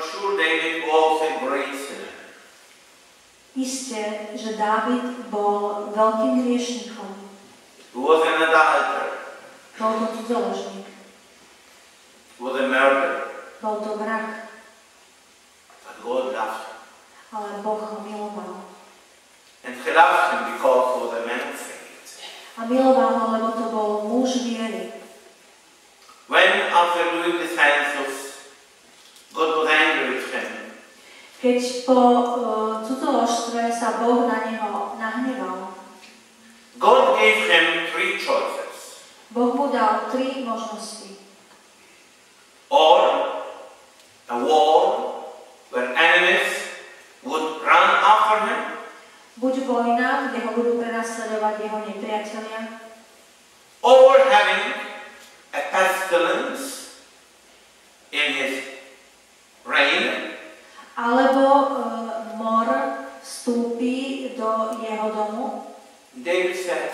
sure David was a great sinner. Isté, že Dávid bol veľkým hriešnikom. He was an adulterer. Bol to cudzoložník. He was a murderer. Bol to vrah. But God loved him. Ale Boh ho miloval. And he loved him because he was a man of faith. A miloval ho, lebo to bol muž viery. When, after doing the census, God was angry with him, Keď po cudzoložstve sa Boh na neho nahneval, God gave him 3 choices. Boh mu dal 3 možnosti. Or a war where enemies would run after him, Buď vojna, kde ho budú prenasledovať jeho nepriatelia, or having a pestilence in his reign, alebo mor vstúpi do jeho domu. David said,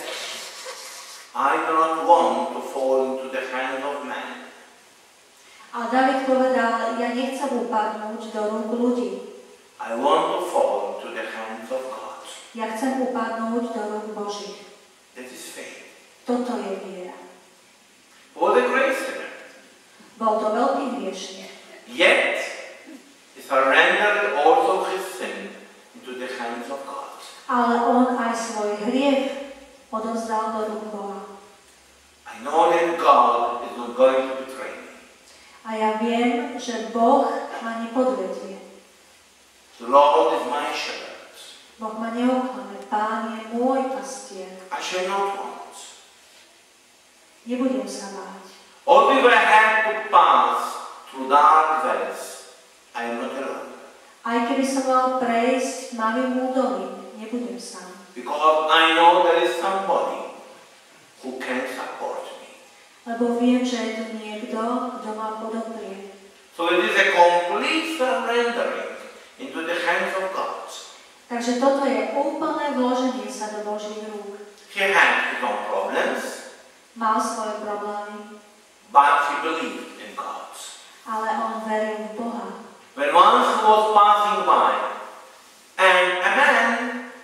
I do not want to fall into the hands of man. A David povedal, ja nechcem upadnúť do rúk ľudí. I want to fall into the hands of God. Ja chcem upadnúť do rúk Božích. That is faith. Toto je viera. Was a great sinner. Bol to veľký hriešnik. Yet, he surrendered also his sin into the hands of God. Ale on aj svoj hriech odovzdal do rúk Boha. I know that God is not going to betray me. A ja viem, že Boh ma nepodvedie. The Lord is my shepherd. Boh ma neoklame. Pán je môj pastier. I shall not want. Nebudem sa báť. Although I have to pass through dark valleys, I am not alone. Aj keby som mal prejsť tmavým údolím, nebudem sám. Because I know there is somebody who can support me. Lebo viem, že je tu niekto, kto ma podoprie. So it is a complete surrendering into the hands of God. Takže toto je úplné vloženie sa do Božích rúk. He had his own problems, Mal svoje problémy, but he believed in God. ale on veril v Boha. When once he was passing by, and a man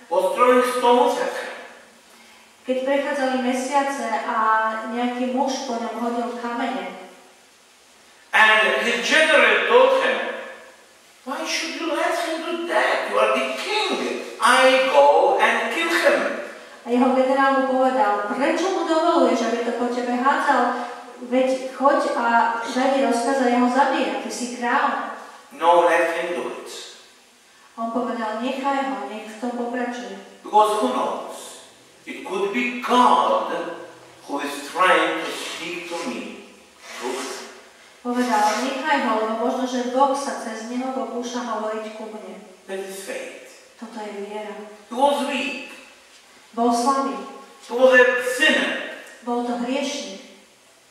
was throwing stones at him, Keď prechádzali mesiace a nejaký muž po ňom hodil kamene, and his general told him, why should you let him do that? You are the king. I go and kill him. a jeho generál mu povedal, prečo mu dovoluješ, aby to po tebe hádzal? Veď choď a daj mi rozkaz a ja ho zabijem, ty si kráľ. No, let him do it. On povedal, nechaj ho, nech v tom pokračuje. Because who knows? It could be God who is trying to speak to me truth. Povedal, nechaj ho, lebo možno, že Boh sa cez neho pokúša hovoriť ku mne. That is faith. Toto je viera. He was weak. Bol slabý, He was a sinner. bol to hriešnik,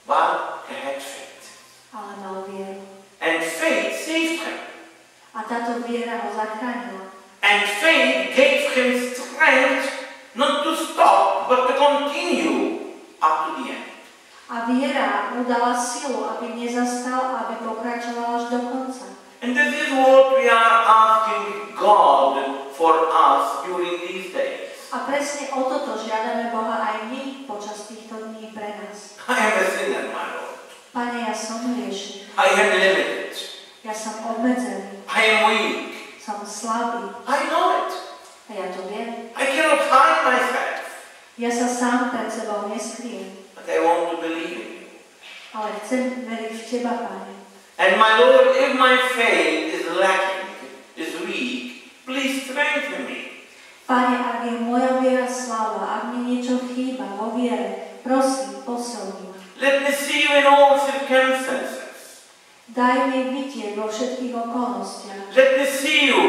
But he had faith. ale mal vieru. And faith saved him. A táto viera ho zachránila. And faith gave him strength not to stop, but to continue up to the end. A viera mu dala silu, aby nezastal, aby pokračoval až do konca. And this is what we are asking God for us during these days. A presne o toto žiadame Boha aj my počas týchto dní pre nás. I am a sinner, my Lord. Pane, ja som hriešnik, I am limited. ja som obmedzený, I am weak. som slabý I know it. a ja to viem. I cannot hide myself. Ja sa sám pred sebou neskriem, But I want to believe in you. ale chcem veriť v Teba, Pane. And my Lord, if my faith is lacking, is weak, please strengthen me. Pane, ak je moja viera slabá, ak mi niečo chýba vo viere, prosím, posilni ma. Let me see you in all circumstances. Daj mi vidieť vo všetkých okolnostiach. Let me see you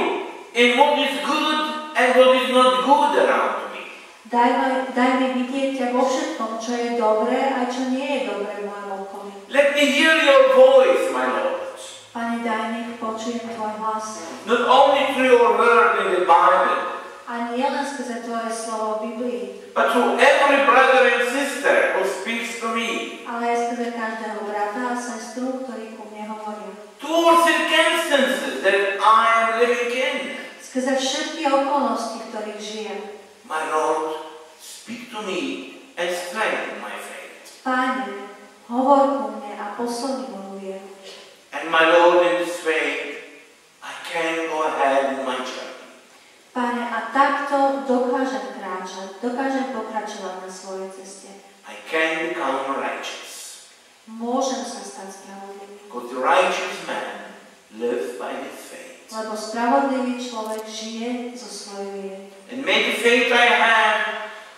in what is good and what is not good around me. Daj mi vidieť ťa vo všetkom, čo je dobré a čo nie je dobré v mojom okolí. Let me hear your voice, my Lord. Pane, daj nech počujem Tvoj hlas. Not only through your word in the Bible, A nie len skrze Tvoje slovo v Biblii, but to every brother and sister who speaks to me. ale aj skrze každého brata a sestru, ktorí ku mne hovoria. To all circumstances Skrze všetky okolnosti, v ktorých žijem. My Lord, speak to me and strengthen my faith. Páne, hovor ku mne a posilni moju vieru. And my Lord, in this way, I can go ahead in my journey. Páne, a takto dokážem kráčať, dokážem pokračovať na svojej ceste. I can become righteous. Môžem sa stať spravodlivým. Because the righteous man lives by his faith. Lebo spravodlivý človek žije zo svojej viery. And may the faith I have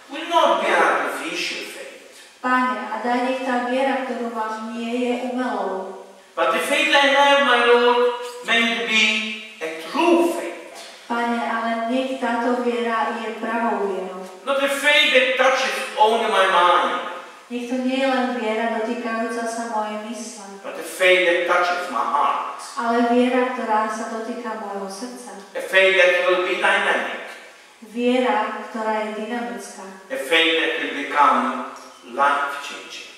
will not be artificial faith. Páne, a daj nech tá viera, ktorú máš, nie je umelou. But the faith I have, my Lord, may be a true faith. Pane, ale nech táto viera je pravou vierou. Not a faith that touches only my mind. Nech to nie je len viera dotýkajúca sa mojej mysle, But a faith that touches my heart. ale viera, ktorá sa dotýka môjho srdca. A faith that will be dynamic. Viera, ktorá je dynamická. A faith that will become life-changing.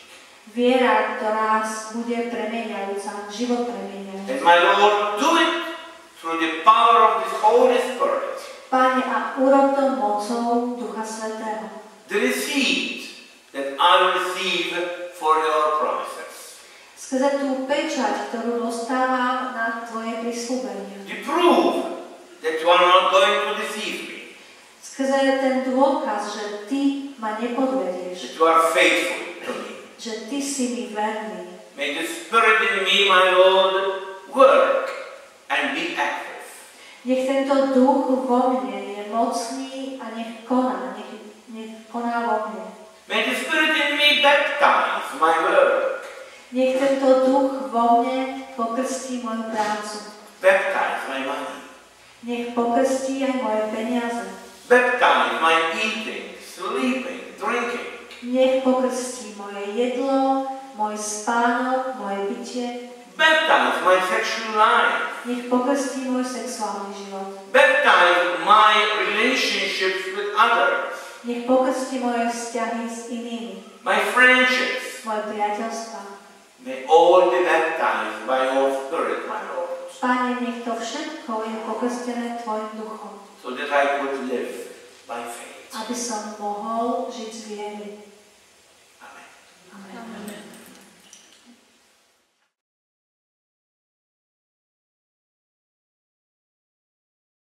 Viera, ktorá bude premieňajúca, život premieňajúca. And my Lord, do it through the power of the Holy Spirit. Pane, a urob to mocou Ducha Svätého. The receipt that I receive for your promises. Skrze tú pečať, ktorú dostávam na tvoje prisľúbenia. The proof that you are not going to deceive me. Skrze ten dôkaz, že ty ma nepodvedieš, That you are faithful to me. že ty si mi verný. May the Spirit in me, my Lord, work and be active. Nech tento duch vo mne je mocný a nech koná vo mne. May the Spirit in me baptize my work. Nech tento duch vo mne pokrstí moju prácu. Baptize my money. Nech pokrstí aj moje peniaze. Baptize my eating, sleeping, drinking. Nech pokrstí moje jedlo, môj spánok, moje pitie. Baptize my sexual life. Nech pokrstí môj sexuálny život. Baptize my relationships with others. Nech pokrstí moje vzťahy s inými. My friendships. Moje priateľstva. May all be baptized by your Spirit, my Lord. Páne, nech to všetko je pokrstené tvojim duchom. So that I could live by faith. Aby som mohol žiť z viery.